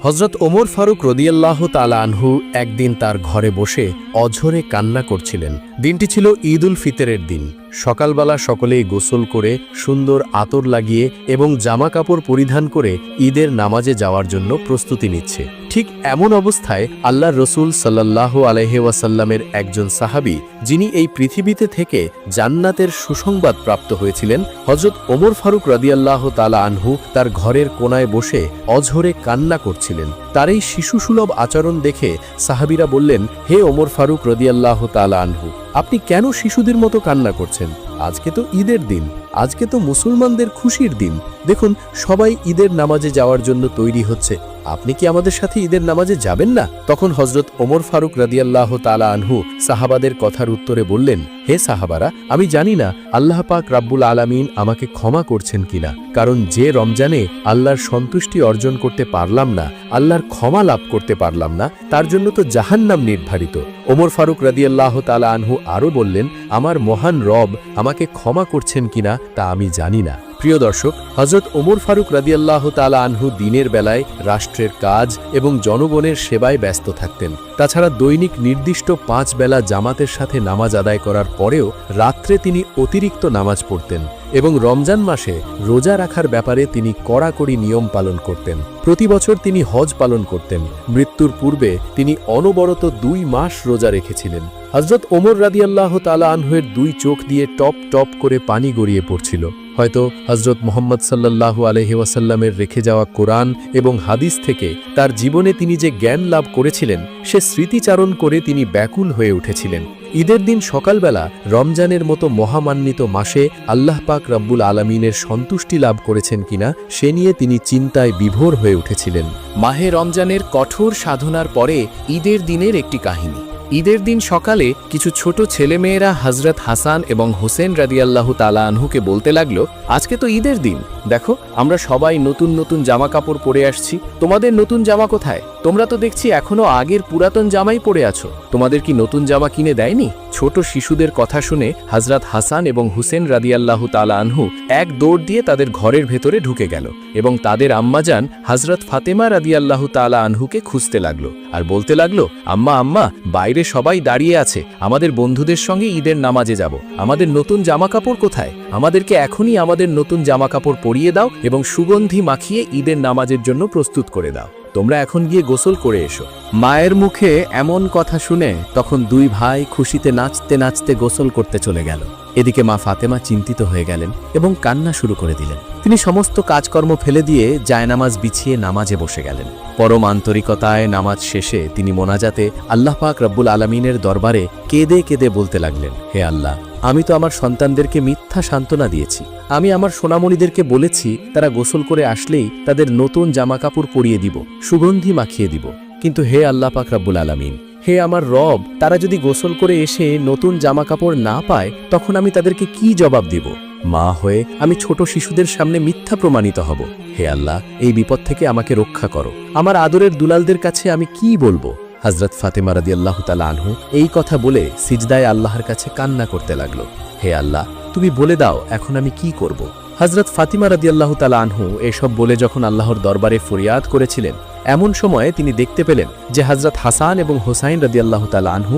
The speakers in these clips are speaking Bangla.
হযরত ওমর ফারুক রাদিয়াল্লাহু তাআলা আনহু একদিন তার ঘরে বসে অঝরে কান্না করছিলেন। দিনটি ছিল ঈদ উল ফিতরের দিন। সকালবেলা সকলেই গোসল করে সুন্দর আতর লাগিয়ে এবং জামা কাপড় পরিধান করে ঈদের নামাজে যাওয়ার জন্য প্রস্তুতি নিচ্ছে। ঠিক এমন অবস্থায় আল্লাহর রসুল সাল্লাল্লাহু আলাইহি ওয়াসাল্লামের একজন সাহাবী, যিনি এই পৃথিবীতে থেকে জান্নাতের সুসংবাদ প্রাপ্ত হয়েছিলেন, হযরত ওমর ফারুক রাদিয়াল্লাহু তাআলা আনহু তার ঘরের কোনায় বসে অঝরে কান্না করছিলেন। তার এই শিশুসুলভ আচরণ দেখে সাহাবীরা বললেন, হে ওমর ফারুক রাদিয়াল্লাহু তাআলা আনহু, আপনি কেন শিশুদের মতো কান্না করছেন? আজকে তো ঈদের দিন, আজকে তো মুসলমানদের খুশির দিন। দেখুন, সবাই ঈদের নামাজে যাওয়ার জন্য তৈরি হচ্ছে। আপনি কি আমাদের সাথে ঈদের নামাজে যাবেন না? তখন হযরত ওমর ফারুক রাদিয়াল্লাহু তাআলা আনহু সাহাবাদের কথার উত্তরে বললেন, হে সাহাবারা, আমি জানি না আল্লাহ পাক রাব্বুল আলামিন আমাকে ক্ষমা করছেন কিনা, কারণ যে রমজানে আল্লাহর সন্তুষ্টি অর্জন করতে পারলাম না, আল্লাহর ক্ষমা লাভ করতে পারলাম না, তার জন্য তো জাহান্নাম নির্ধারিত। ওমর ফারুক রাদিয়াল্লাহু তাআলা আনহু আরও বললেন, আমার মহান রব আমাকে ক্ষমা করছেন কিনা তা আমি জানি না। প্রিয় দর্শক, হযরত ওমর ফারুক রাদিয়াল্লাহু তাআলা আনহু দিনের বেলায় রাষ্ট্রের কাজ এবং জনগণের সেবায় ব্যস্ত থাকতেন। তাছাড়া দৈনিক নির্দিষ্ট 5 বেলা জামাতের সাথে নামাজ আদায় করার পরেও রাত্রে তিনি অতিরিক্ত নামাজ পড়তেন এবং রমজান মাসে রোজা রাখার ব্যাপারে তিনি কড়াকড়ি নিয়ম পালন করতেন। প্রতি বছর তিনি হজ পালন করতেন। মৃত্যুর পূর্বে তিনি অনবরত 2 মাস রোজা রেখেছিলেন। হযরত ওমর রাদিয়াল্লাহু তাআলা আনহুর 2 চোখ দিয়ে টপ টপ করে পানি গড়িয়ে পড়ছিল। হয়তো হযরত মুহাম্মদ সাল্লাল্লাহু আলাইহি ওয়াসাল্লামের রেখে যাওয়া কোরআন এবং হাদিস থেকে তার জীবনে তিনি যে জ্ঞান লাভ করেছিলেন, সে স্মৃতিচারণ করে তিনি ব্যাকুল হয়ে উঠেছিলেন। ঈদের দিন সকালবেলা রমজানের মতো মহামান্বিত মাসে আল্লাহ পাক রব্বুল আলামিনের সন্তুষ্টি লাভ করেছেন কিনা সে নিয়ে তিনি চিন্তায় বিভোর হয়ে উঠেছিলেন। মাহে রমজানের কঠোর সাধনার পরে ঈদের দিনের একটি কাহিনী। ঈদের দিন সকালে কিছু ছোট ছেলেমেয়েরা হযরত হাসান এবং হোসেন রাদিয়াল্লাহু তাআলা আনহুকে বলতে লাগলো, আজকে তো ঈদের দিন, দেখো আমরা সবাই নতুন নতুন জামা কাপড় পরে আসছি, তোমাদের নতুন জামা কোথায়? তোমরা তো দেখছি এখনো আগের পুরাতন জামাই পরে আছো, তোমাদের কি নতুন জামা কিনে দেয়নি? ছোট শিশুদের কথা শুনে হযরত হাসান এবং হুসেন রাদিয়াল্লাহু তাআলা আনহু এক দৌড় দিয়ে তাদের ঘরের ভেতরে ঢুকে গেল এবং তাদের আম্মাজান হযরত ফাতেমা রাদিয়াল্লাহু তাআলা আনহুকে খুঁজতে লাগলো আর বলতে লাগলো, আম্মা আম্মা, বাইরে সবাই দাঁড়িয়ে আছে, আমাদের বন্ধুদের সঙ্গে ঈদের নামাজে যাব, আমাদের নতুন জামা কাপড় কোথায়? আমাদেরকে এখনই আমাদের নতুন জামা কাপড় পরিয়ে দাও এবং সুগন্ধি মাখিয়ে ঈদের নামাজের জন্য প্রস্তুত করে দাও, তোমরা এখন গিয়ে গোসল করে এসো। মায়ের মুখে এমন কথা শুনে তখন 2 ভাই খুশিতে নাচতে নাচতে গোসল করতে চলে গেল। এদিকে মা ফাতেমা চিন্তিত হয়ে গেলেন এবং কান্না শুরু করে দিলেন। তিনি সমস্ত কাজকর্ম ফেলে দিয়ে জায়নামাজ বিছিয়ে নামাজে বসে গেলেন। পরম আন্তরিকতায় নামাজ শেষে তিনি মোনাজাতে আল্লাহ পাক রব্বুল আলামিনের দরবারে কেঁদে কেঁদে বলতে লাগলেন, হে আল্লাহ, আমি তো আমার সন্তানদেরকে মিথ্যা সান্ত্বনা দিয়েছি। আমি আমার সোনামণিদেরকে বলেছি তারা গোসল করে আসলেই তাদের নতুন জামা কাপড় পরিয়ে দিব, সুগন্ধি মাখিয়ে দিব। কিন্তু হে আল্লাহ পাক রব্বুল আলামিন, হে আমার রব, তারা যদি গোসল করে এসে নতুন জামা কাপড় না পায় তখন আমি তাদেরকে কি জবাব দিব? মা হয়ে আমি ছোট শিশুদের সামনে মিথ্যা প্রমাণিত হব। হে আল্লাহ, এই বিপদ থেকে আমাকে রক্ষা করো। আমার আদরের দুলালদের কাছে আমি কি বলবো? হযরত ফাতেমা রাদিয়াল্লাহু তাআলা আনহু এই কথা বলে সিজদায় আল্লাহর কাছে কান্না করতে লাগলো। হে আল্লাহ, তুমি বলে দাও এখন আমি কি করব? হযরত ফাতিমা রাদিয়াল্লাহু তাআলা আনহু এসব বলে যখন আল্লাহর দরবারে ফরিয়াদ করেছিলেন, এমন সময়ে তিনি দেখতে পেলেন যে হযরত হাসান এবং হোসাইন রাদিয়াল্লাহু তাআলা আনহু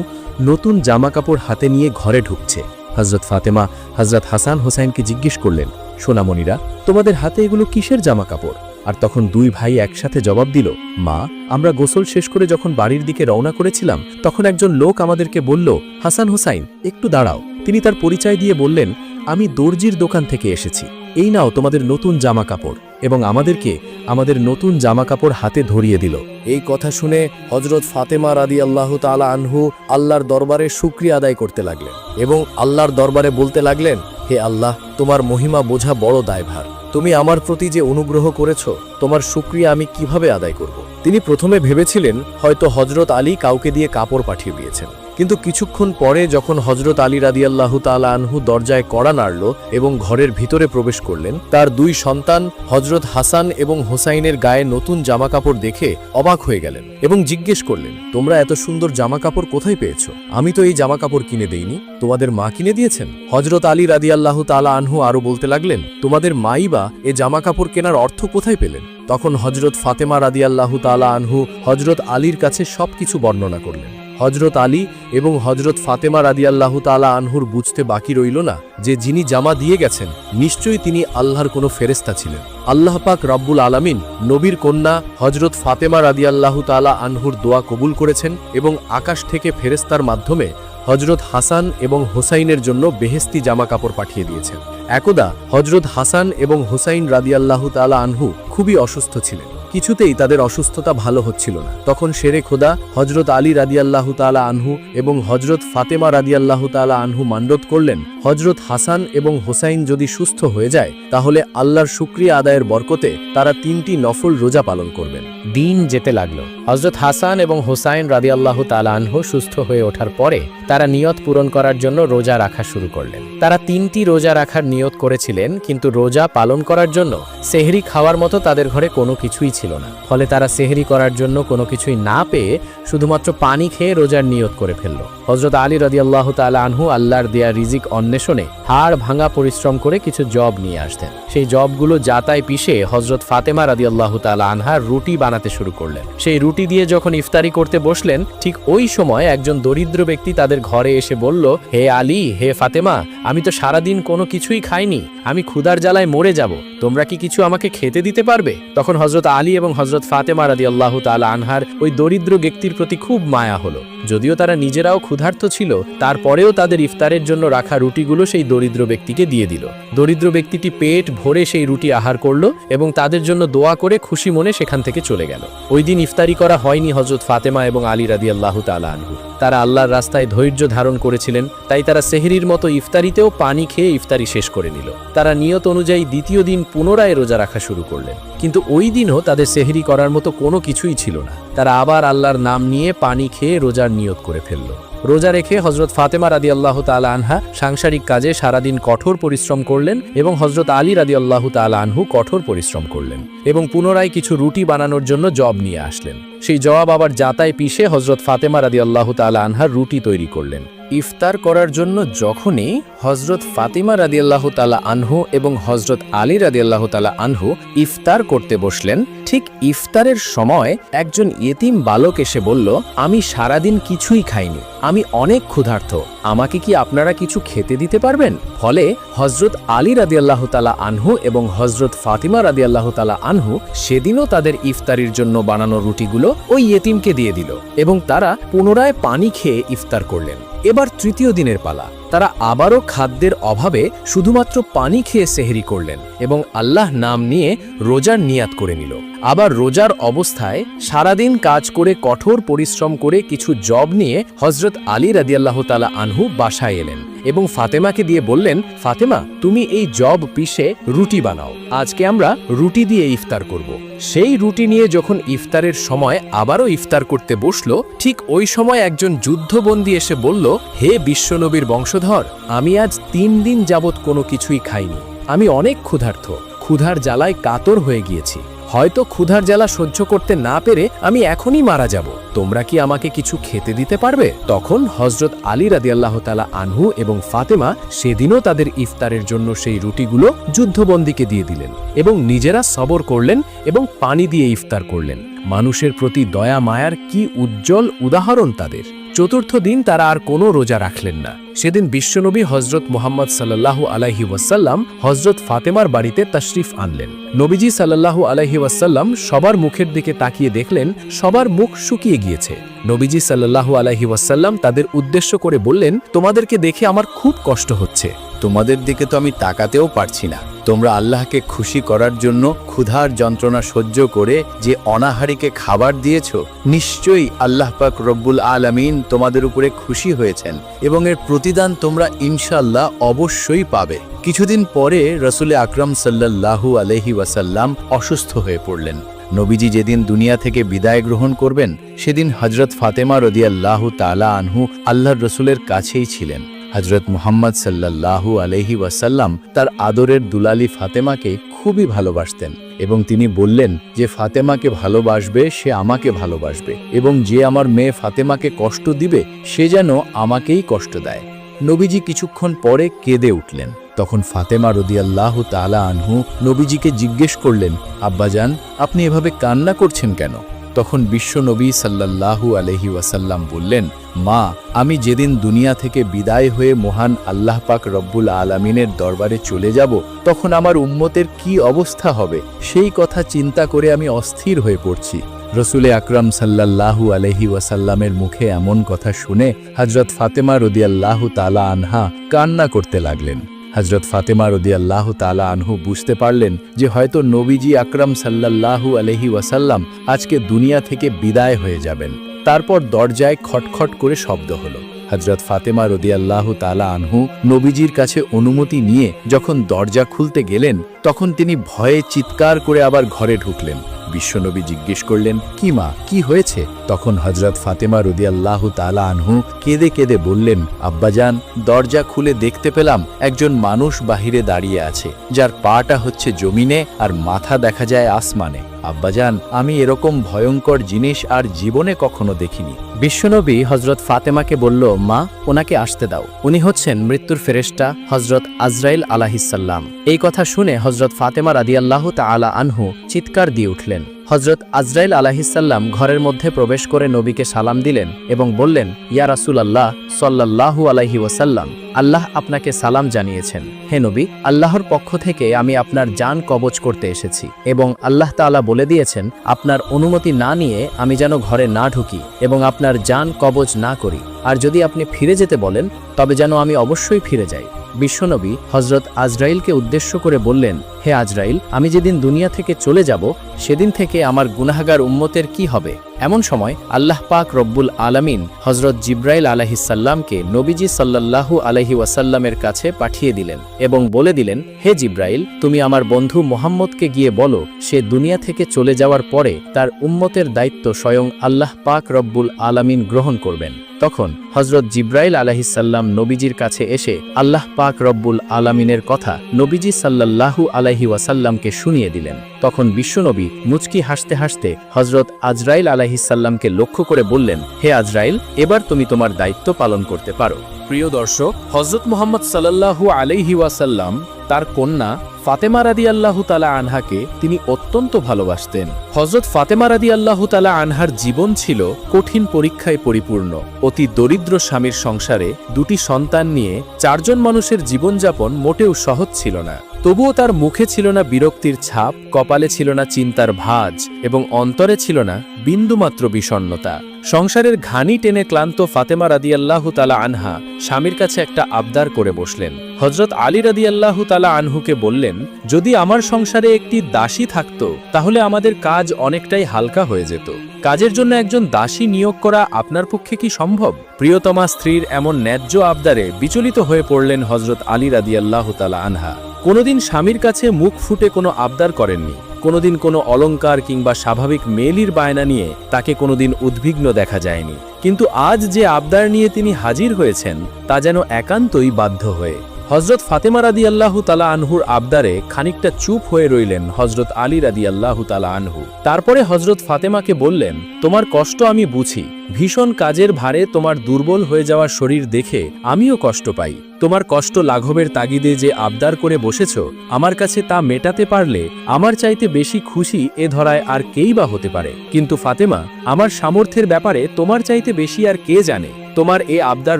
নতুন জামা কাপড় হাতে নিয়ে ঘরে ঢুকছে। হযরত ফাতেমা হযরত হাসান হোসাইনকে জিজ্ঞেস করলেন, সোনামণিরা, তোমাদের হাতে এগুলো কিসের জামা কাপড়? আর তখন 2 ভাই একসাথে জবাব দিল, মা, আমরা গোসল শেষ করে যখন বাড়ির দিকে রওনা করেছিলাম তখন একজন লোক আমাদেরকে বলল, হাসান হোসাইন একটু দাঁড়াও। তিনি তার পরিচয় দিয়ে বললেন, আমি দর্জির দোকান থেকে এসেছি, এই নাও তোমাদের নতুন জামা কাপড়, এবং আমাদেরকে আমাদের নতুন জামা কাপড় হাতে ধরিয়ে দিল। এই কথা শুনে হযরত ফাতেমা রাদিয়াল্লাহু তাআলা আনহু আল্লাহর দরবারে শুকরিয়া আদায় করতে লাগলেন এবং আল্লাহর দরবারে বলতে লাগলেন, হে আল্লাহ, তোমার মহিমা বোঝা বড় দায়ভার। তুমি আমার প্রতি যে অনুগ্রহ করেছো, তোমার শুকরিয়া আমি কিভাবে আদায় করব? তিনি প্রথমে ভেবেছিলেন হয়তো হযরত আলী কাউকে দিয়ে কাপড় পাঠিয়ে দিয়েছেন, কিন্তু কিছুক্ষণ পরে যখন হজরত আলী রাদিয়াল্লাহু তাআলা আনহু দরজায় কড়া নাড়ল এবং ঘরের ভিতরে প্রবেশ করলেন, তার দুই সন্তান হজরত হাসান এবং হোসাইনের গায়ে নতুন জামাকাপড় দেখে অবাক হয়ে গেলেন এবং জিজ্ঞেস করলেন, তোমরা এত সুন্দর জামাকাপড় কোথায় পেয়েছো? আমি তো এই জামাকাপড় কিনে দেইনি, তোমাদের মা কিনে দিয়েছেন। হজরত আলী রাদিয়াল্লাহু তাআলা আনহু আরো বলতে লাগলেন, তোমাদের মাই বা এ জামাকাপড় কেনার অর্থ কোথায় পেলেন? তখন হজরত ফাতেমা রাদিয়াল্লাহু তাআলা আনহু হজরত আলীর কাছে সবকিছু বর্ণনা করলেন। হজরত আলী এবং হজরত ফাতেমা রাদিয়াল্লাহু তাআলা আনহুর বুঝতে বাকি রইল না যে যিনি জামা দিয়ে গেছেন নিশ্চয়ই তিনি আল্লাহর কোনো ফেরেশতা ছিলেন। আল্লাহ পাক রব্বুল আলামিন নবীর কন্যা হজরত ফাতেমা রাদিয়াল্লাহু তাআলা আনহুর দোয়া কবুল করেছেন এবং আকাশ থেকে ফেরেশতার মাধ্যমে হজরত হাসান এবং হোসাইনের জন্য বেহেস্তি জামা কাপড় পাঠিয়ে দিয়েছেন। একদা হজরত হাসান এবং হোসাইন রাদিয়াল্লাহু তাআলা আনহু খুবই অসুস্থ ছিলেন, কিছুতেই তাদের অসুস্থতা ভালো হচ্ছিল না। তখন শেরে খোদা হজরত আলী রাদিয়াল্লাহু তাআলা আনহু এবং হজরত ফাতেমা রাদিয়াল্লাহু তাআলা আনহু মান্যত করলেন, হজরত হাসান এবং হোসাইন যদি সুস্থ হয়ে যায় তাহলে আল্লাহর শুকরিয়া আদায়ের বরকতে তারা 3টি নফল রোজা পালন করবেন। দিন যেতে লাগলো। হজরত হাসান এবং হোসাইন রাদিয়াল্লাহু তাআলা আনহু সুস্থ হয়ে ওঠার পরে তারা নিয়ত পূরণ করার জন্য রোজা রাখা শুরু করলেন। তারা 3টি রোজা রাখার নিয়ত করেছিলেন, কিন্তু রোজা পালন করার জন্য সেহরি খাওয়ার মতো তাদের ঘরে কোনো কিছুই ছিল না। ফলে তারা সেহরি করার জন্য কোনো কিছুই না পেয়ে শুধুমাত্র পানি খেয়ে রোজার নিয়ত করে ফেলল। হজরত আলী রাদিয়াল্লাহু তাআলা আনহু আল্লাহর দেয়া রিজিক অন্বেষণে হাড় ভাঙা পরিশ্রম করে কিছু জব নিয়ে আসতেন। সেই জবগুলো জাতায় পিষে হজরত ফাতেমা রাদিয়াল্লাহু তাআলা আনহা রুটি বানাতে শুরু করলেন। সেই রুটি দিয়ে যখন ইফতারি করতে বসলেন, ঠিক ওই সময় একজন দরিদ্র ব্যক্তি তাদের ঘরে এসে বলল, হে আলী, হে ফাতেমা, আমি তো সারাদিন কোনো কিছুই খাইনি, আমি ক্ষুধার জ্বালায় মরে যাব, তোমরা কি কিছু আমাকে খেতে দিতে পারবে? তখন হজরত আলী এবং হজরত ফাতেমা রাদিয়াল্লাহু তাআলা আনহার ওই দরিদ্র ব্যক্তির প্রতি খুব মায়া হলো। যদিও তারা নিজেরাও ক্ষুধার্ত ছিল, তারপরেও তাদের ইফতারের জন্য রাখা রুটিগুলো সেই দরিদ্র ব্যক্তিকে দিয়ে দিল। দরিদ্র ব্যক্তিটি পেট ভরে সেই রুটি আহার করলো এবং তাদের জন্য দোয়া করে খুশি মনে সেখান থেকে চলে গেল। ওই দিন ইফতারি করা হয়নি হজরত ফাতেমা এবং আলী রাদিয়াল্লাহু তাআলা আনহু। তারা আল্লাহর রাস্তায় ধৈর্য ধারণ করেছিলেন, তাই তারা সেহরির মতো ইফতারিতেও পানি খেয়ে ইফতারি শেষ করে নিল। তারা নিয়ত অনুযায়ী দ্বিতীয় দিন পুনরায় রোজা রাখা শুরু করলেন, কিন্তু ওই দিনও তাদের সেহরি করার মতো কোনো কিছুই ছিল না। তারা আবার আল্লাহর নাম নিয়ে পানি খেয়ে রোজার নিয়ত করে ফেলল। রোজা রেখে হজরত ফাতেমা রাদিয়াল্লাহু তাআলা আনহা সাংসারিক কাজে সারাদিন কঠোর পরিশ্রম করলেন এবং হজরত আলী রাদিয়াল্লাহু তাআলা আনহু কঠোর পরিশ্রম করলেন এবং পুনরায় কিছু রুটি বানানোর জন্য জব নিয়ে আসলেন। সেই জব আবার জাতায় পিষে হজরত ফাতেমা রাদিয়াল্লাহু তাআলা আনহা রুটি তৈরি করলেন। ইফতার করার জন্য যখনই হজরত ফাতিমা রাদিয়াল্লাহু তাআলা আনহু এবং হজরত আলী রাদিয়াল্লাহু তাআলা আনহু ইফতার করতে বসলেন, ঠিক ইফতারের সময় একজন ইয়েতিম বালক এসে বলল, আমি সারাদিন কিছুই খাইনি, আমি অনেক ক্ষুধার্ত, আমাকে কি আপনারা কিছু খেতে দিতে পারবেন? ফলে হজরত আলী রাদিয়াল্লাহু তাআলা আনহু এবং হজরত ফাতিমা রাদিয়াল্লাহু তাআলা আনহু সেদিনও তাদের ইফতারির জন্য বানানো রুটিগুলো ওই ইয়েতিমকে দিয়ে দিল এবং তারা পুনরায় পানি খেয়ে ইফতার করলেন। এবার তৃতীয় দিনের পালা। তারা আবারও খাদ্যের অভাবে শুধুমাত্র পানি খেয়ে সেহরি করলেন এবং আল্লাহ নাম নিয়ে রোজার নিয়াত করে নিল। আবার রোজার অবস্থায় সারাদিন কাজ করে কঠোর পরিশ্রম করে কিছু জব নিয়ে হজরত আলী রাদিয়াল্লাহু তাআলা আনহু বাসায় এলেন এবং ফাতেমাকে দিয়ে বললেন, ফাতেমা, তুমি এই জব পিষে রুটি বানাও, আজকে আমরা রুটি দিয়ে ইফতার করব। সেই রুটি নিয়ে যখন ইফতারের সময় আবারও ইফতার করতে বসলো, ঠিক ওই সময় একজন যুদ্ধবন্দী এসে বলল, হে বিশ্বনবীর বংশধর, আমি আজ 3 দিন যাবৎ কোনো কিছুই খাইনি, আমি অনেক ক্ষুধার্ত, ক্ষুধার জ্বালায় কাতর হয়ে গিয়েছি, হয়তো ক্ষুধার জ্বালা সহ্য করতে না পেরে আমি এখনই মারা যাব, তোমরা কি আমাকে কিছু খেতে দিতে পারবে? তখন হজরত আলী রাদিয়াল্লাহু তাআলা আনহু এবং ফাতেমা সেদিনও তাদের ইফতারের জন্য সেই রুটিগুলো যুদ্ধবন্দীকে দিয়ে দিলেন এবং নিজেরা সবর করলেন এবং পানি দিয়ে ইফতার করলেন। মানুষের প্রতি দয়া মায়ার কি উজ্জ্বল উদাহরণ তাদের। চতুর্থ দিন তারা আর কোনো রোজা রাখলেন না। সেদিন বিশ্বনবী হজরত মুহাম্মদ সাল্লাল্লাহু আলাইহি ওয়াসাল্লাম হজরত ফাতেমার বাড়িতে তাশরিফ আনলেন। নবীজি সাল্লাল্লাহু আলাইহি ওয়াসাল্লাম সবার মুখের দিকে তাকিয়ে দেখলেন সবার মুখ শুকিয়ে গিয়েছে। নবীজি সাল্লাল্লাহু আলাইহি ওয়াসাল্লাম তাদের উদ্দেশ্য করে বললেন, তোমাদেরকে দেখে আমার খুব কষ্ট হচ্ছে, তোমাদের দিকে তো আমি তাকাতেও পারছি না। তোমরা আল্লাহকে খুশি করার জন্য ক্ষুধার যন্ত্রণা সহ্য করে যে অনাহারীকে খাবার দিয়েছ, নিশ্চয়ই আল্লাহ পাক রব্বুল আলামিন তোমাদের উপরে খুশি হয়েছেন এবং এর প্রতিদান তোমরা ইনশাআল্লাহ অবশ্যই পাবে। কিছুদিন পরে রাসূল আকরাম সাল্লাল্লাহু আলাইহি ওয়াসাল্লাম অসুস্থ হয়ে পড়লেন। নবীজি যেদিন দুনিয়া থেকে বিদায় গ্রহণ করবেন সেদিন হজরত ফাতেমা রাদিয়াল্লাহু তাআলা আনহু আল্লাহর রসুলের কাছেই ছিলেন। হজরত মুহাম্মদ সাল্লাল্লাহু আলাইহি ওয়াসাল্লাম তার আদরের দুলালি ফাতেমাকে খুবই ভালোবাসতেন এবং তিনি বললেন যে ফাতেমাকে ভালোবাসবে সে আমাকে ভালোবাসবে এবং যে আমার মেয়ে ফাতেমাকে কষ্ট দিবে সে যেন আমাকেই কষ্ট দেয়। নবীজি কিছুক্ষণ পরে কেঁদে উঠলেন। তখন ফাতেমা রাদিয়াল্লাহু তাআলা আনহু নবীজিকে জিজ্ঞেস করলেন, আব্বাজান আপনি এভাবে কান্না করছেন কেন? তখন বিশ্বনবী সাল্লাল্লাহু আলাইহি ওয়াসাল্লাম বললেন, মা, আমি যেদিন দুনিয়া থেকে বিদায় হয়ে মহান আল্লাহ পাক রব্বুল আলামিনের দরবারে চলে যাব তখন আমার উম্মতের কি অবস্থা হবে সেই কথা চিন্তা করে আমি অস্থির হয়ে পড়ছি। রসুলে আকরাম সাল্লাল্লাহু আলাইহি ওয়াসাল্লামের মুখে এমন কথা শুনে হযরত ফাতেমা রাদিয়াল্লাহু তাআলা আনহা কান্না করতে লাগলেন। হযরত ফাতেমা রাদিয়াল্লাহু তাআলা আনহু বুঝতে পারলেন যে হয়তো নবীজি আকরাম সাল্লাল্লাহু আলাইহি ওয়াসাল্লাম আজকে দুনিয়া থেকে বিদায় হয়ে যাবেন। তারপর দরজায় খটখট করে শব্দ হলো। হযরত ফাতেমা রাদিয়াল্লাহু তাআলা আনহু নবীজির কাছে অনুমতি নিয়ে যখন দরজা খুলতে গেলেন তখন তিনি ভয়ে চিৎকার করে আবার ঘরে ঢুকলেন। বিশ্বনবী জিজ্ঞেস করলেন, কি মা, কি হয়েছে? তখন হযরত ফাতেমা রাদিয়াল্লাহু তাআলা আনহু কেঁদে কেঁদে বললেন, আব্বাজান, দরজা খুলে দেখতে পেলাম একজন মানুষ বাহিরে দাঁড়িয়ে আছে, যার পাটা হচ্ছে জমিনে আর মাথা দেখা যায় আসমানে। আব্বাজান, আমি এরকম ভয়ঙ্কর জিনিস আর জীবনে কখনো দেখিনি। বিশ্বনবী হযরত ফাতেমাকে বলল, মা, ওনাকে আসতে দাও। উনি হচ্ছেন মৃত্যুর ফেরেশতা হযরত আজরাইল আলাইহিসসালাম। এই কথা শুনে হযরত ফাতেমা রাদিয়াল্লাহু তাআলা আনহু চিৎকার দিয়ে উঠলেন। হযরত আজরাইল আলাইহিসসালাম ঘরের মধ্যে প্রবেশ করে নবীকে সালাম দিলেন এবং বললেন, ইয়া রাসূলুল্লাহ সাল্লাল্লাহু আলাইহি ওয়াসাল্লাম, আল্লাহ আপনাকে সালাম জানিয়েছেন। হে নবী, আল্লাহর পক্ষ থেকে আমি আপনার জান কবজ করতে এসেছি এবং আল্লাহ তাআলা বলে দিয়েছেন আপনার অনুমতি না নিয়ে আমি যেন ঘরে না ঢুকি এবং আপনার জান কবজ না করি, আর যদি আপনি ফিরে যেতে বলেন তবে যেন আমি অবশ্যই ফিরে যাই। বিশ্বনবী হযরত আজরাইলকে উদ্দেশ্য করে বললেন, হে আজরাইল, আমি যেদিন দুনিয়া থেকে চলে যাব সেদিন থেকে আমার গুনাহগার উম্মতের কি হবে? এমন সময় আল্লাহ পাক রব্বুল আলামিন হযরত জিব্রাইল আলাইহিসসালামকে নবীজি সাল্লাল্লাহু আলাইহি ওয়াসাল্লামের কাছে পাঠিয়ে দিলেন এবং বলে দিলেন, হে জিব্রাইল, তুমি আমার বন্ধু মুহাম্মদকে গিয়ে বলো সে দুনিয়া থেকে চলে যাওয়ার পরে তার উম্মতের দায়িত্ব স্বয়ং আল্লাহ পাক রব্বুল আলামিন গ্রহণ করবেন। তখন হযরত জিব্রাইল আলাইহিসসালাম নবীজির কাছে এসে আল্লাহ পাক রব্বুল আলামিনের কথা নবীজি সাল্লাল্লাহু আলাইহি ওয়াসাল্লামকে শুনিয়ে দিলেন। তখন বিশ্বনবী মুচকি হাসতে হাসতে হযরত আজরাইল আলাইহিসসালামকে লক্ষ্য করে বললেন, হে আজরাইল, এবার তুমি তোমার দায়িত্ব পালন করতে পারো। প্রিয় দর্শক, হযরত মুহাম্মদ সাল্লাল্লাহু আলাইহি ওয়াসাল্লাম তার কন্যা ফাতেমা রাদিয়াল্লাহু তাআলা আনহাকে তিনি অত্যন্ত ভালোবাসতেন। হযরত ফাতেমা রাদিয়াল্লাহু তাআলা আনহার জীবন ছিল কঠিন পরীক্ষায় পরিপূর্ণ। অতি দরিদ্র স্বামীর সংসারে দুটি সন্তান নিয়ে চারজন মানুষের জীবনযাপন মোটেও সহজ ছিল না। তবুও তার মুখে ছিল না বিরক্তির ছাপ, কপালে ছিল না চিন্তার ভাঁজ এবং অন্তরে ছিল না বিন্দুমাত্র বিষণ্ণতা। সংসারের ঘানি টেনে ক্লান্ত ফাতেমা রাদিয়াল্লাহু তাআলা আনহা স্বামীর কাছে একটা আবদার করে বসলেন। হযরত আলী রাদিয়াল্লাহু তাআলা আনহুকে বললেন, যদি আমার সংসারে একটি দাসী থাকতো তাহলে আমাদের কাজ অনেকটাই হালকা হয়ে যেত। কাজের জন্য একজন দাসী নিয়োগ করা আপনার পক্ষে কি সম্ভব? প্রিয়তমা স্ত্রীর এমন ন্যায্য আবদারে বিচলিত হয়ে পড়লেন হযরত আলী রাদিয়াল্লাহু তাআলা আনহা। কোনোদিন স্বামীর কাছে মুখ ফুটে কোনো আবদার করেননি, কোনোদিন কোনো অলংকার কিংবা স্বাভাবিক মেলির বায়না নিয়ে তাকে কোনোদিন উদ্বিগ্ন দেখা যায়নি। কিন্তু আজ যে আবদার নিয়ে তিনি হাজির হয়েছেন তা যেন একান্তই বাধ্য হয়ে। হযরত ফাতেমা রাদিয়াল্লাহু তাআলা আনহুর আবদারে খানিকটা চুপ হয়ে রইলেন হযরত আলী রাদিয়াল্লাহু তাআলা আনহু। তারপরে হযরত ফাতেমাকে বললেন, তোমার কষ্ট আমি বুঝি, ভীষণ কাজের ভারে তোমার দুর্বল হয়ে যাওয়া শরীর দেখে আমিও কষ্ট পাই। তোমার কষ্ট লাঘবের তাগিদে যে আবদার করে বসেছ, আমার কাছে তা মেটাতে পারলে আমার চাইতে বেশি খুশি এ ধরায় আর কেই বা হতে পারে। কিন্তু ফাতেমা, আমার সামর্থ্যের ব্যাপারে তোমার চাইতে বেশি আর কে জানে? তোমার এ আবদার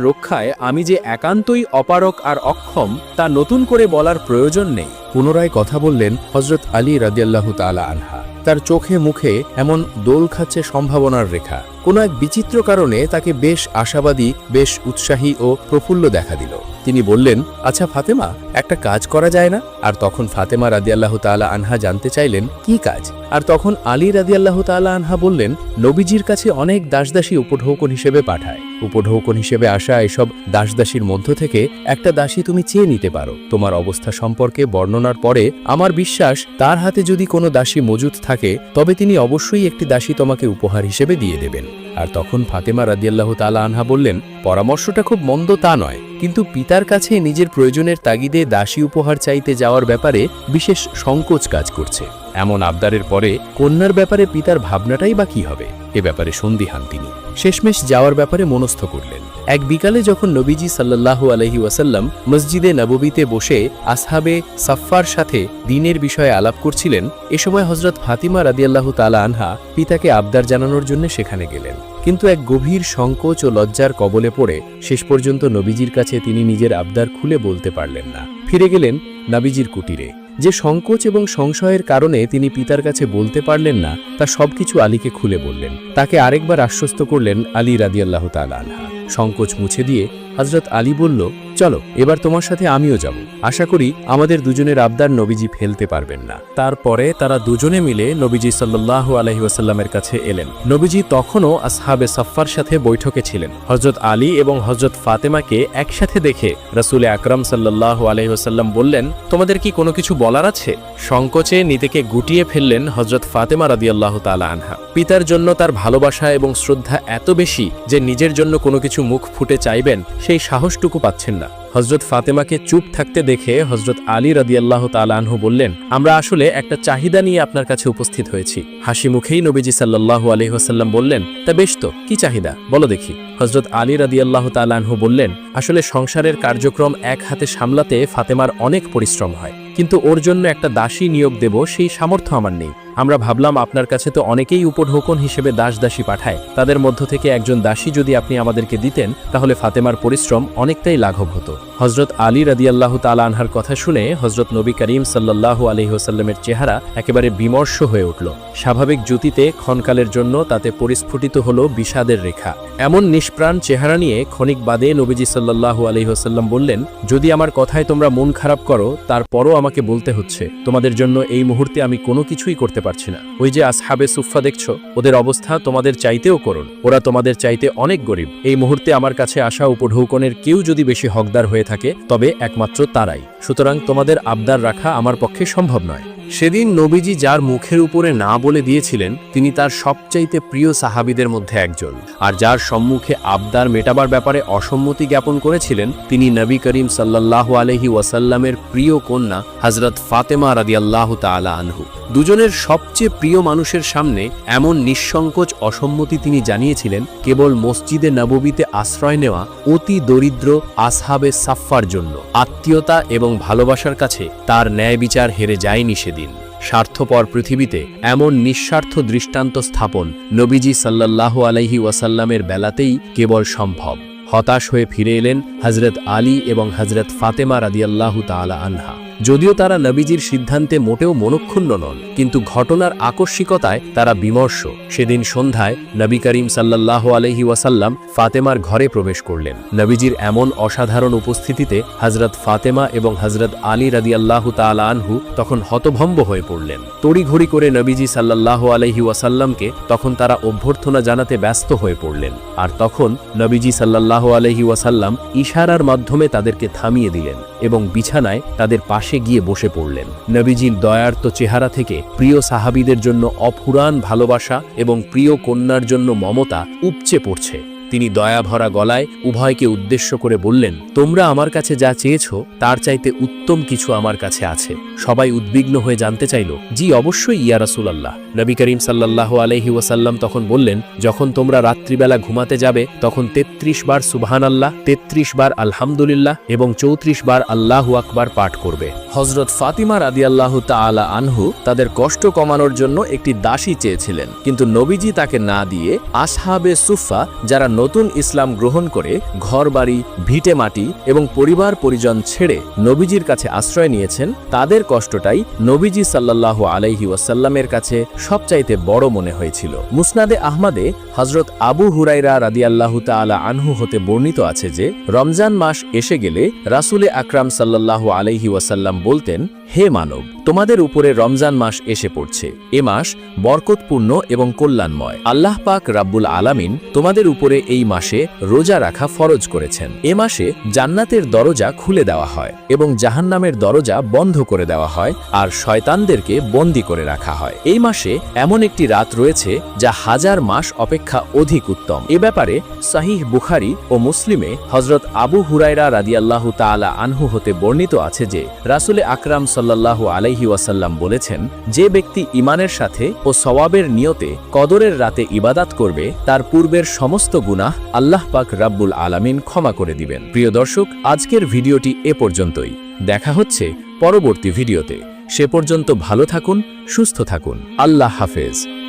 রক্ষায় আমি যে একান্তই অপারক আর অক্ষম তা নতুন করে বলার প্রয়োজন নেই। পুনরায় কথা বললেন হযরত আলী রাদিয়াল্লাহু তাআলা আনহা। তার চোখে মুখে এমন দোল খাচ্ছে সম্ভাবনার রেখা। কোনো এক বিচিত্র কারণে তাকে বেশ আশাবাদী, বেশ উৎসাহী ও প্রফুল্ল দেখা দিল। তিনি বললেন, আচ্ছা ফাতেমা, একটা কাজ করা যায় না? আর তখন ফাতেমা রাদিয়াল্লাহু তাআলা আনহা জানতে চাইলেন, কি কাজ? আর তখন আলী রাদিয়াল্লাহু তাআলা আনহা বললেন, নবীজির কাছে অনেক দাসদাসী উপঢৌকন হিসেবে পাঠায়। উপঢৌকন হিসেবে আসা এসব দাসদাসীর মধ্য থেকে একটা দাসী তুমি চেয়ে নিতে পারো। তোমার অবস্থা সম্পর্কে বর্ণনা ঘটনার পরে আমার বিশ্বাস তার হাতে যদি কোনো দাসী মজুদ থাকে তবে তিনি অবশ্যই একটি দাসী তোমাকে উপহার হিসেবে দিয়ে দেবেন। আর তখন ফাতেমা রাদিয়াল্লাহু তাআলা আনহা বললেন, পরামর্শটা খুব মন্দ তা নয়, কিন্তু পিতার কাছে নিজের প্রয়োজনের তাগিদে দাসী উপহার চাইতে যাওয়ার ব্যাপারে বিশেষ সংকোচ কাজ করছে। এমন আবদারের পরে কন্যার ব্যাপারে পিতার ভাবনাটাই বা কি হবে, এ ব্যাপারে সন্দিহান তিনি। শেষমেশ যাওয়ার ব্যাপারে মনস্থ করলেন। এক বিকালে যখন নবীজি সাল্লাল্লাহু আলাইহি ওয়াসাল্লাম মসজিদে নববীতে বসে আসহাবে সাফফার সাথে দ্বীনের বিষয়ে আলাপ করছিলেন, এ সময় হযরত ফাতিমা রাদিয়াল্লাহু তাআলা আনহা পিতাকে আবদার জানানোর জন্য সেখানে গেলেন। কিন্তু এক গভীর সংকোচ ও লজ্জার কবলে পড়ে শেষ পর্যন্ত নবীজির কাছে তিনি নিজের আবদার খুলে বলতে পারলেন না। ফিরে গেলেন নবীজির কুটিরে। যে সংকোচ এবং সংশয়ের কারণে তিনি পিতার কাছে বলতে পারলেন না, তা সবকিছু আলীকে খুলে বললেন। তাকে আরেকবার আশ্বস্ত করলেন আলী রাদিয়াল্লাহু তাআলা আনহা। সংকোচ মুছে দিয়ে হযরত আলী বলল, চলো এবার তোমার সাথে আমিও যাব। আশা করি আমাদের দুজনের আবদার নবীজি ফেলতে পারবেন না। তারপরে তারা দুজনে মিলে নবীজি সাল্লাল্লাহু আলাইহি ওয়াসাল্লামের কাছে এলেন। নবীজি তখনও আসহাবে সাফফার সাথে বৈঠকে ছিলেন। হযরত আলী এবং হযরত ফাতেমাকে একসাথে দেখে রাসূল আকরাম সাল্লাল্লাহু আলাইহি ওয়াসাল্লাম বললেন, তোমাদের কি কোনো কিছু বলার আছে? সংকোচে নিজেকে গুটিয়ে ফেললেন হযরত ফাতেমা রাদিয়াল্লাহু তাআলা আনহা। পিতার জন্য তার ভালোবাসা এবং শ্রদ্ধা এত বেশি যে নিজের জন্য কোনো কিছু মুখ ফুটে চাইবেন সেই সাহসটুকু পাচ্ছেন না। হযরত ফাতেমাকে চুপ থাকতে দেখে হযরত আলী রাদিয়াল্লাহু তাআলা আনহু বললেন, আমরা আসলে একটা চাহিদা নিয়ে আপনার কাছে উপস্থিত হয়েছি। হাসি মুখেই নবীজি সাল্লাল্লাহু আলাইহি ওয়াসাল্লাম বললেন, তা বেশ তো, কি চাহিদা বলো দেখি। হযরত আলী রাদিয়াল্লাহু তাআলা আনহু বললেন, আসলে সংসারের কার্যক্রম এক হাতে সামলাতে ফাতেমার অনেক পরিশ্রম হয়, কিন্তু ওর জন্য একটা দাসী নিয়োগ দেব সেই সামর্থ্য আমার নেই। আমরা ভাবলাম আপনার কাছে তো অনেকেই উপঢৌকন হিসেবে দাসী পাঠায়, তাদের মধ্য থেকে একজন দাসী যদি আপনি আমাদেরকে দিতেন তাহলে ফাতেমার পরিশ্রম অনেকটাই লাঘব হতো। হযরত আলী রাদিয়াল্লাহু তাআলা আনহার কথা শুনে হযরত নবী করিম সাল্লাল্লাহু আলাইহি ওয়াসাল্লামের চেহারা একেবারে বিমর্ষ হয়ে উঠল। স্বাভাবিক জ্যোতিতে ক্ষণকালের জন্য তাতে পরিস্ফুটিত হলো বিষাদের রেখা। এমন নিষ্প্রাণ চেহারা নিয়ে ক্ষণিক বাদে নবীজি সাল্লাল্লাহু আলাইহি ওয়াসাল্লাম বললেন, যদি আমার কথায় তোমরা মন খারাপ করো তারপরও আমাকে বলতে হচ্ছে, তোমাদের জন্য এই মুহূর্তে আমি কোনো কিছুই করতে পারছি না। ওই যে আসহাবে সুফফা দেখছো, ওদের অবস্থা তোমাদের চাইতেও করুন। ওরা তোমাদের চাইতে অনেক গরিব। এই মুহূর্তে আমার কাছে আসা উপঢৌকনের কেউ যদি বেশি হকদার হয়ে থাকে তবে একমাত্র তারাই। সুতরাং তোমাদের আবদার রাখা আমার পক্ষে সম্ভব নয়। সেদিন নবীজি যার মুখের উপরে না বলে দিয়েছিলেন তিনি তার সবচাইতে প্রিয় সাহাবীদের মধ্যে একজন, আর যার সম্মুখে আবদার মেটাবার ব্যাপারে অসম্মতি জ্ঞাপন করেছিলেন তিনি নবী করিম সাল্লাল্লাহু আলাইহি ওয়াসাল্লামের প্রিয় কন্যা হযরত ফাতেমা রাদিয়াল্লাহু তাআলা আনহু। দুজনের সবচেয়ে প্রিয় মানুষের সামনে এমন নিঃসংকোচ অসম্মতি তিনি জানিয়েছিলেন কেবল মসজিদে নববীতে আশ্রয় নেওয়া অতি দরিদ্র আসহাবে সাফফার জন্য। আত্মীয়তা এবং ভালোবাসার কাছে তার ন্যায় বিচার হেরে যায়নি সেদিন। স্বার্থপর পৃথিবীতে এমন নিঃস্বার্থ দৃষ্টান্ত স্থাপন নবীজি সাল্লাল্লাহু আলাইহি ওয়াসাল্লামের বেলাতেই কেবল সম্ভব। হতাশ হয়ে ফিরে এলেন হযরত আলী এবং হযরত ফাতেমা রাদিয়াল্লাহু তাআলা আনহা। যদিও তারা নবীজির সিদ্ধান্তে মোটেও মনক্ষুণ্ণ নন, কিন্তু ঘটনার আকস্মিকতায় তারা বিমর্ষ। সেদিন সন্ধ্যায় নবী করিম সাল্লাল্লাহু আলাইহি ওয়াসাল্লাম ফাতেমার ঘরে প্রবেশ করলেন। নবীজির এমন অসাধারণ উপস্থিতিতে হযরত ফাতেমা এবং হযরত আলী রাদিয়াল্লাহু তাআলা আনহু তখন হতভম্ব হয়ে পড়লেন। তড়িঘড়ি করে নবীজি সাল্লাল্লাহু আলাইহি ওয়াসাল্লামকে তখন তারা অভ্যর্থনা জানাতে ব্যস্ত হয়ে পড়লেন। আর তখন নবীজি সাল্লাল্লাহু আলাইহি ওয়াসাল্লাম ইশারার মাধ্যমে তাদেরকে থামিয়ে দিলেন এবং বিছানায় তাদের পাশে গিয়ে বসে পড়লেন। নবীজির দয়ার্ত চেহারা থেকে প্রিয় সাহাবীদের জন্য অফুরান ভালোবাসা এবং প্রিয় কন্যার জন্য মমতা উপচে পড়ছে। তিনি দয়াভরা গলায় উভয়কে উদ্দেশ্য করে বললেন, তোমরা আমার কাছে যা চেয়েছো তার চাইতে উত্তম কিছু আমার কাছে আছে। সবাই উদ্বিগ্ন হয়ে জানতে চাইল, জি অবশ্যই ইয়া রাসূলুল্লাহ। নবী করিম সাল্লাল্লাহু আলাইহি ওয়াসাল্লাম তখন বললেন, যখন তোমরা রাত্রিবেলা ঘুমাতে যাবে তখন 33 বার সুবহানাল্লাহ, 33 বার আলহামদুলিল্লাহ এবং 34 বার আল্লাহু আকবার পাঠ করবে। হযরত ফাতিমা রাদিয়াল্লাহু তাআলা আনহু তাদের কষ্ট কমানোর জন্য একটি দাসী চেয়েছিলেন, কিন্তু নবীজি তাকে না দিয়ে আসহাবে সুফফা যারা নতুন ইসলাম গ্রহণ করে ঘরবাড়ি, ভিটে মাটি এবং পরিবার পরিজন ছেড়ে নবীজির কাছে আশ্রয় নিয়েছেন, তাদের কষ্টটাই নবীজি সাল্লাল্লাহু আলাইহি ওয়াসাল্লামের কাছে সবচাইতে বড় মনে হয়েছিল। মুসনাদে আহমদে হযরত আবু হুরায়রা রাদিয়াল্লাহু তাআলা আনহু হতে বর্ণিত আছে যে রমজান মাস এসে গেলে রাসূলে আকরাম সাল্লাল্লাহু আলাইহি ওয়াসাল্লাম বলতেন, হে মানব, তোমাদের উপরে রমজান মাস এসে পড়ছে। এ মাস বরকতপূর্ণ এবং কল্যাণময়। আল্লাহ পাক রাব্বুল আলামিন তোমাদের উপরে এই মাসে রোজা রাখা ফরজ করেছেন। এ মাসে জান্নাতের দরজা খুলে দেওয়া হয় এবং জাহান্নামের দরজা বন্ধ করে দেওয়া হয় আর শয়তানদেরকে বন্দী করে রাখা হয়। এই মাসে এমন একটি রাত রয়েছে যা হাজার মাস অপেক্ষা অধিক উত্তম। এ ব্যাপারে সহিহ বুখারী ও মুসলিমে হযরত আবু হুরায়রা রাদিয়াল্লাহু তাআলা আনহু হতে বর্ণিত আছে যে রাসূল আকরাম সাল্লাল্লাহু আলাইহি ওয়াসাল্লাম বলেছেন, যে ব্যক্তি ঈমানের সাথে ও সওয়াবের নিয়তে কদরের রাতে ইবাদত করবে তার পূর্বের সমস্ত গুনাহ আল্লাহ পাক রাব্বুল আলামিন ক্ষমা করে দিবেন। প্রিয় দর্শক, আজকের ভিডিওটি এ পর্যন্তই। দেখা হচ্ছে পরবর্তী ভিডিওতে। সে পর্যন্ত ভালো থাকুন, সুস্থ থাকুন। আল্লাহ হাফেজ।